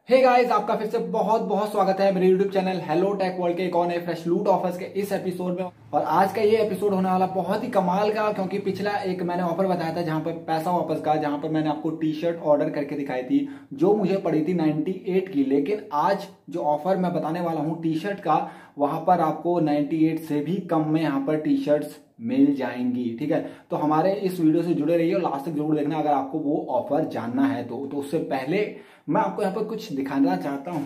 Hey guys, आपका फिर से बहुत बहुत स्वागत है मेरे YouTube channel hello tech world के एक और नए फ्रेश लूट ऑफर्स के इस एपिसोड में। और आज का ये एपिसोड होने वाला बहुत ही कमाल का, क्योंकि पिछला एक मैंने ऑफर बताया था जहां पर पैसा वापस का, जहां पर मैंने आपको टी शर्ट ऑर्डर करके दिखाई थी जो मुझे पड़ी थी 98 की। लेकिन आज जो ऑफर मैं बताने वाला हूँ टी शर्ट का, वहां पर आपको 98 से भी कम में यहाँ पर टी शर्ट्स मिल जाएंगी। ठीक है, तो हमारे इस वीडियो से जुड़े रहिए और लास्ट तक जरूर देखना अगर आपको वो ऑफर जानना है तो उससे पहले मैं आपको यहाँ पर कुछ दिखाना चाहता हूँ।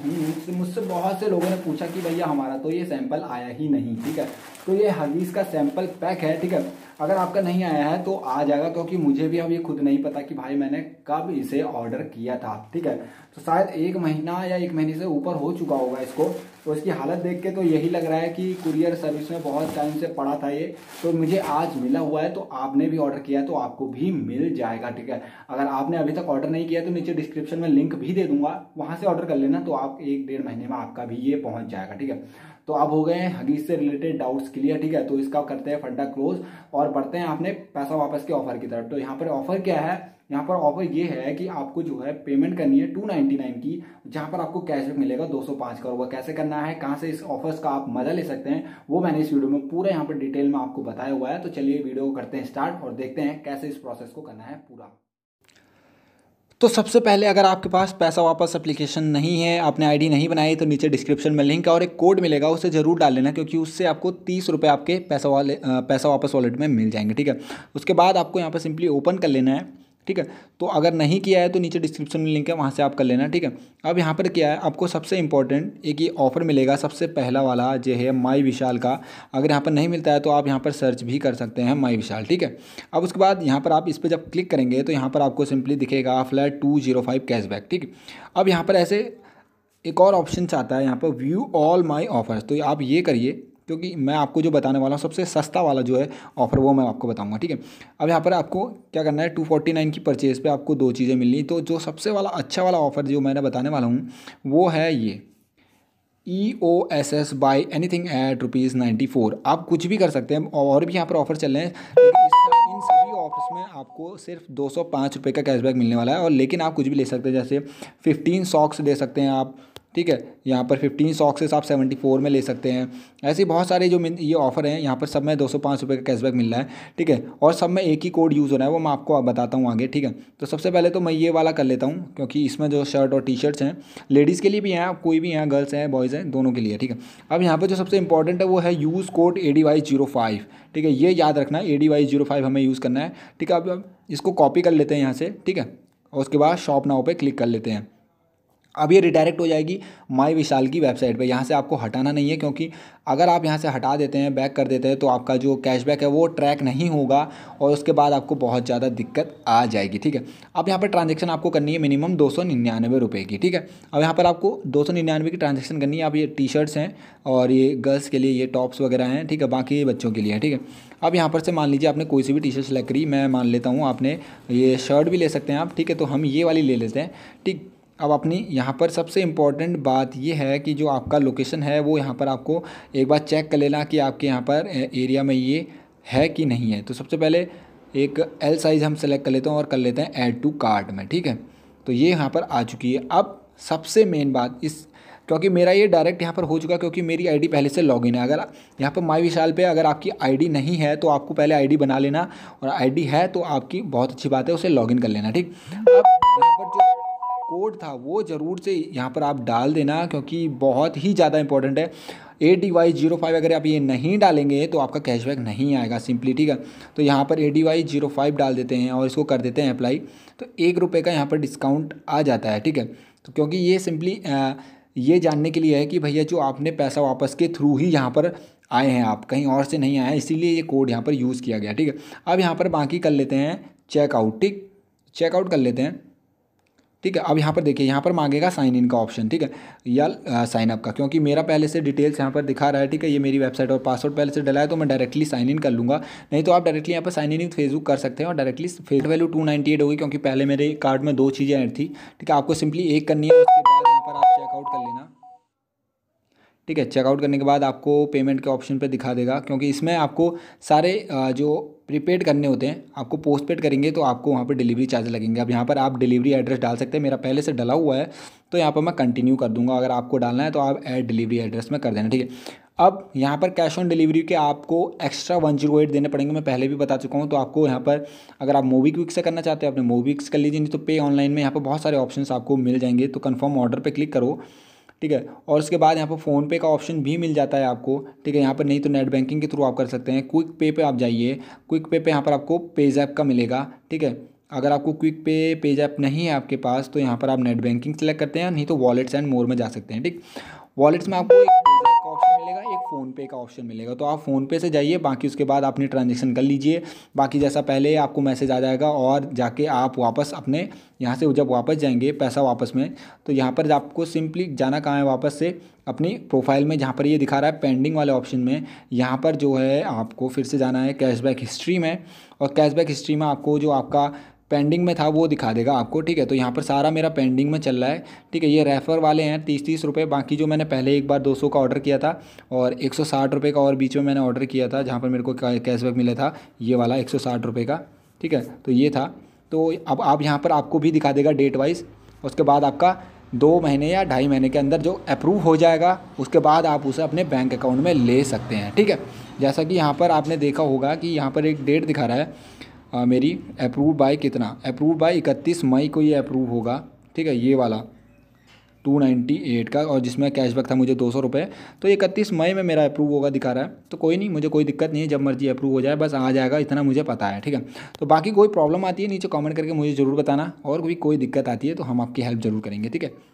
मुझसे बहुत से लोगों ने पूछा कि भैया हमारा तो ये सैंपल आया ही नहीं। ठीक है, तो ये हगीज का सैंपल पैक है। ठीक है, अगर आपका नहीं आया है तो आ जाएगा, क्योंकि मुझे भी अब ये खुद नहीं पता कि भाई मैंने कब इसे ऑर्डर किया था। ठीक है, तो शायद 1 महीना या 1 महीने से ऊपर हो चुका होगा इसको। तो इसकी हालत देख के तो यही लग रहा है कि कुरियर सर्विस में बहुत टाइम से पड़ा था ये, तो मुझे आज मिला हुआ है। तो आपने भी ऑर्डर किया है तो आपको भी मिल जाएगा। ठीक है, अगर आपने अभी तक ऑर्डर नहीं किया तो नीचे डिस्क्रिप्शन में लिंक भी दे दूंगा, वहां से ऑर्डर कर लेना, तो आप 1-1.5 महीने में आपका भी ये पहुंच जाएगा। ठीक है, तो अब हो गए हैं हगीज से रिलेटेड डाउट्स क्लियर। ठीक है, तो इसका करते हैं फंडा क्लोज और बढ़ते हैं आपने पैसा वापस के ऑफर की तरफ। तो यहाँ पर ऑफर क्या है, यहाँ पर ऑफर ये है कि आपको जो है पेमेंट करनी है 299 की, जहां पर आपको कैशबैक मिलेगा 205 का। वो कैसे करना है, कहां से इस ऑफर्स का आप मजा ले सकते हैं, वो मैंने इस वीडियो में पूरा यहाँ पर डिटेल में आपको बताया हुआ है। तो चलिए वीडियो को करते हैं स्टार्ट और देखते हैं कैसे इस प्रोसेस को करना है पूरा। तो सबसे पहले अगर आपके पास पैसा वापस एप्लीकेशन नहीं है, आपने आईडी नहीं बनाई, तो नीचे डिस्क्रिप्शन में लिंक है और एक कोड मिलेगा, उसे जरूर डाल लेना, क्योंकि उससे आपको 30 रुपये आपके पैसा वापस वॉलेट में मिल जाएंगे। ठीक है, उसके बाद आपको यहाँ पर सिंपली ओपन कर लेना है। ठीक है, तो अगर नहीं किया है तो नीचे डिस्क्रिप्शन में लिंक है, वहाँ से आप कर लेना। ठीक है, अब यहाँ पर क्या है, आपको सबसे इंपॉर्टेंट एक ये ऑफर मिलेगा, सबसे पहला वाला जो है माई विशाल का। अगर यहाँ पर नहीं मिलता है तो आप यहाँ पर सर्च भी कर सकते हैं माई विशाल। ठीक है, अब उसके बाद यहाँ पर आप इस पर जब क्लिक करेंगे तो यहाँ पर आपको सिंपली दिखेगा फ्लैट 205 कैशबैक। ठीक है, अब यहाँ पर ऐसे एक और ऑप्शन आता है यहाँ पर व्यू ऑल माई ऑफर्स, तो आप ये करिए, क्योंकि मैं आपको जो बताने वाला हूँ सबसे सस्ता वाला जो है ऑफर वो मैं आपको बताऊंगा। ठीक है, अब यहाँ पर आपको क्या करना है, 249 की परचेज पे आपको 2 चीज़ें मिलनी। तो जो सबसे वाला अच्छा वाला ऑफर जो मैंने बताने वाला हूँ वो है ये EOSS बाई एनीथिंग एट ₹94। आप कुछ भी कर सकते हैं, और भी यहाँ पर ऑफर चल रहे हैं, लेकिन इन सभी ऑफर्स में आपको सिर्फ 205 रुपये का कैशबैक मिलने वाला है। और लेकिन आप कुछ भी ले सकते हैं, जैसे 15 सॉक्स दे सकते हैं आप। ठीक है, यहाँ पर 15 सॉक्सेस आप 74 में ले सकते हैं। ऐसे बहुत सारे जो ये ऑफर हैं, यहाँ पर सब में 205 रुपये का कैशबैक मिल रहा है। ठीक है, और सब में एक ही कोड यूज़ हो रहा है, वो मैं आपको बताता हूँ आगे। ठीक है, तो सबसे पहले तो मैं ये वाला कर लेता हूँ, क्योंकि इसमें जो शर्ट और टी शर्ट्स हैं लेडीज़ के लिए भी हैं, कोई भी हैं, गर्ल्स हैं बॉयज़ हैं, दोनों के लिए। ठीक है, अब यहाँ पर जो सबसे इंपॉर्टेंट है वो है यूज़ कोड ADY05। ठीक है, ये याद रखना, ADY05 हमें यूज़ करना है। ठीक है, अब इसको कॉपी कर लेते हैं यहाँ से। ठीक है, और उसके बाद शॉप नाउ पे क्लिक कर लेते हैं। अब ये रिडायरेक्ट हो जाएगी माई विशाल की वेबसाइट पे। यहाँ से आपको हटाना नहीं है, क्योंकि अगर आप यहाँ से हटा देते हैं, बैक कर देते हैं, तो आपका जो कैशबैक है वो ट्रैक नहीं होगा और उसके बाद आपको बहुत ज़्यादा दिक्कत आ जाएगी। ठीक है, अब यहाँ पर ट्रांजैक्शन आपको करनी है मिनिमम 299 रुपये की। ठीक है, अब यहाँ पर आपको 299 की ट्रांजैक्शन करनी है। अब ये टी शर्ट्स हैं और ये गर्ल्स के लिए ये टॉप्स वगैरह हैं। ठीक है, बाकी ये बच्चों के लिए है। ठीक है, अब यहाँ पर से मान लीजिए आपने कोई सी भी टी शर्ट सेलेक्ट करी, मैं मान लेता हूँ आपने ये शर्ट भी ले सकते हैं आप। ठीक है, तो हम ये वाली ले लेते हैं। ठीक, अब अपनी यहाँ पर सबसे इम्पॉर्टेंट बात ये है कि जो आपका लोकेशन है वो यहाँ पर आपको एक बार चेक कर लेना कि आपके यहाँ पर एरिया में ये है कि नहीं है। तो सबसे पहले एक L साइज़ हम सेलेक्ट कर लेते हैं और कर लेते हैं ऐड टू कार्ट में। ठीक है, तो ये यहाँ पर आ चुकी है। अब सबसे मेन बात क्योंकि मेरा ये डायरेक्ट यहाँ पर हो चुका, क्योंकि मेरी आईडी पहले से लॉगिन है। अगर यहाँ पर माई विशाल पे अगर आपकी आईडी नहीं है तो आपको पहले आईडी बना लेना, और आईडी है तो आपकी बहुत अच्छी बात है, उसे लॉगिन कर लेना। ठीक, अब यहाँ पर जो कोड था वो ज़रूर से यहाँ पर आप डाल देना, क्योंकि बहुत ही ज़्यादा इंपॉर्टेंट है। ADY05 अगर आप ये नहीं डालेंगे तो आपका कैशबैक नहीं आएगा सिंपली। ठीक है, तो यहाँ पर ADY05 डाल देते हैं और इसको कर देते हैं अप्लाई, तो ₹1 का यहाँ पर डिस्काउंट आ जाता है। ठीक है, तो क्योंकि ये सिंपली ये जानने के लिए है कि भैया जो आपने पैसा वापस के थ्रू ही यहाँ पर आए हैं, आप कहीं और से नहीं आए हैं, इसीलिए ये कोड यहाँ पर यूज़ किया गया। ठीक है, अब यहाँ पर बाकी कर लेते हैं चेकआउट। ठीक, चेकआउट कर लेते हैं। ठीक है, अब यहाँ पर देखिए, यहाँ पर मांगेगा साइन इन का ऑप्शन। ठीक है, या साइन अप का, क्योंकि मेरा पहले से डिटेल्स यहाँ पर दिखा रहा है। ठीक है, ये मेरी वेबसाइट और पासवर्ड पहले से डला है, तो मैं डायरेक्टली साइन इन कर लूँगा। नहीं तो आप डायरेक्टली यहाँ पर साइन इन फेसबुक कर सकते हैं और डायरेक्टली फेस वैल्यू 298 होगी, क्योंकि पहले मेरे कार्ड में 2 चीज़ें ऐड थी। ठीक है, आपको सिंपली एक करनी है, उसके बाद यहाँ पर आप चेकआउट कर लेना। ठीक है। चेकआउट करने के बाद आपको पेमेंट के ऑप्शन पे दिखा देगा, क्योंकि इसमें आपको सारे जो प्रीपेड करने होते हैं, आपको पोस्ट पेड करेंगे तो आपको वहाँ पर डिलीवरी चार्ज लगेंगे। अब यहाँ पर आप डिलीवरी एड्रेस डाल सकते हैं, मेरा पहले से डला हुआ है तो यहाँ पर मैं कंटिन्यू कर दूंगा। अगर आपको डालना है तो आप ऐड डिलीवरी एड्रेस में कर देना, ठीक है। अब यहाँ पर कैश ऑन डिलीवरी के आपको एक्स्ट्रा 108 देने पड़ेंगे, मैं पहले भी बता चुका हूँ। तो आपको यहाँ पर अगर आप मोबीक्विक से करना चाहते हैं, अपने मोबीक्विक कर लीजिए, नहीं तो पे ऑनलाइन में यहाँ पर बहुत सारे ऑप्शंस आपको मिल जाएंगे। तो कन्फर्म ऑर्डर पे क्लिक करो, ठीक है। और उसके बाद यहाँ पर फ़ोनपे का ऑप्शन भी मिल जाता है आपको, ठीक है। यहाँ पर नहीं तो नेट बैंकिंग के थ्रू आप कर सकते हैं। क्विक पे पे आप जाइए, क्विक पे पे यहाँ पर आपको पेज़ैप का मिलेगा, ठीक है। अगर आपको क्विक पे पेज़ैप नहीं है आपके पास तो यहाँ पर आप नेट बैंकिंग सेलेक्ट करते हैं, नहीं तो वॉलेट्स एंड मोर में जा सकते हैं, ठीक। वॉलेट्स में आपको एक पेज़ैप का ऑप्शन मिलेगा, एक फ़ोनपे का ऑप्शन मिलेगा। तो आप फ़ोनपे से जाइए, बाकी उसके बाद अपनी ट्रांजेक्शन कर लीजिए। बाकी जैसा पहले आपको मैसेज आ जाएगा और जाके आप वापस अपने यहाँ से जब वापस जाएंगे पैसा वापस में, तो यहाँ पर आपको सिंपली जाना कहाँ है, वापस से अपनी प्रोफाइल में जहाँ पर ये दिखा रहा है पेंडिंग वाले ऑप्शन में, यहाँ पर जो है आपको फिर से जाना है कैशबैक हिस्ट्री में। और कैशबैक हिस्ट्री में आपको जो आपका पेंडिंग में था वो दिखा देगा आपको, ठीक है। तो यहाँ पर सारा मेरा पेंडिंग में चल रहा है, ठीक है। ये रेफ़र वाले हैं 30-30 रुपये, बाकी जो मैंने पहले एक बार 200 का ऑर्डर किया था और 160 रुपये का और बीच में मैंने ऑर्डर किया था जहाँ पर मेरे को कैशबैक मिला था, ये वाला 160 रुपये का, ठीक है। तो ये था। तो अब आप यहाँ पर आपको भी दिखा देगा डेट वाइज, उसके बाद आपका 2 महीने या 2.5 महीने के अंदर जो अप्रूव हो जाएगा, उसके बाद आप उसे अपने बैंक अकाउंट में ले सकते हैं, ठीक है। जैसा कि यहाँ पर आपने देखा होगा कि यहाँ पर एक डेट दिखा रहा है मेरी अप्रूव बाय कितना, अप्रूव बाय 31 मई को ये अप्रूव होगा, ठीक है। ये वाला 298 का, और जिसमें कैशबैक था मुझे 200 रुपये, तो 31 मई में मेरा अप्रूव होगा दिखा रहा है। तो कोई नहीं, मुझे कोई दिक्कत नहीं है, जब मर्जी अप्रूव हो जाए बस आ जाएगा, इतना मुझे पता है, ठीक है। तो बाकी कोई प्रॉब्लम आती है नीचे कमेंट करके मुझे ज़रूर बताना, और भी कोई दिक्कत आती है तो हम आपकी हेल्प ज़रूर करेंगे, ठीक है।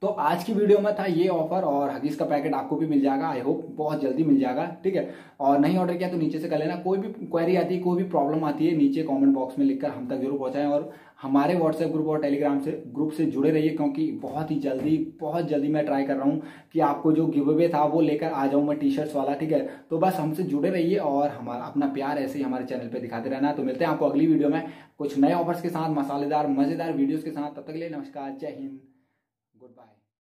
तो आज की वीडियो में था ये ऑफर, और हगीज का पैकेट आपको भी मिल जाएगा, आई होप बहुत जल्दी मिल जाएगा, ठीक है। और नहीं ऑर्डर किया तो नीचे से कर लेना। कोई भी क्वेरी आती है, कोई भी प्रॉब्लम आती है, नीचे कमेंट बॉक्स में लिखकर हम तक जरूर पहुंचाएं। और हमारे व्हाट्सएप ग्रुप और टेलीग्राम से ग्रुप से जुड़े रहिए, क्योंकि बहुत जल्दी मैं ट्राई कर रहा हूँ कि आपको जो गिव अवे था वो लेकर आ जाऊँ मैं, टी शर्ट्स वाला, ठीक है। तो बस हमसे जुड़े रहिए और हमारा अपना प्यार ऐसे ही हमारे चैनल पर दिखाते रहना। तो मिलते हैं आपको अगली वीडियो में कुछ नए ऑफर्स के साथ, मसालेदार मजेदार वीडियोज के साथ। तब तक के लिए नमस्कार, जय हिंद, गुड बाय।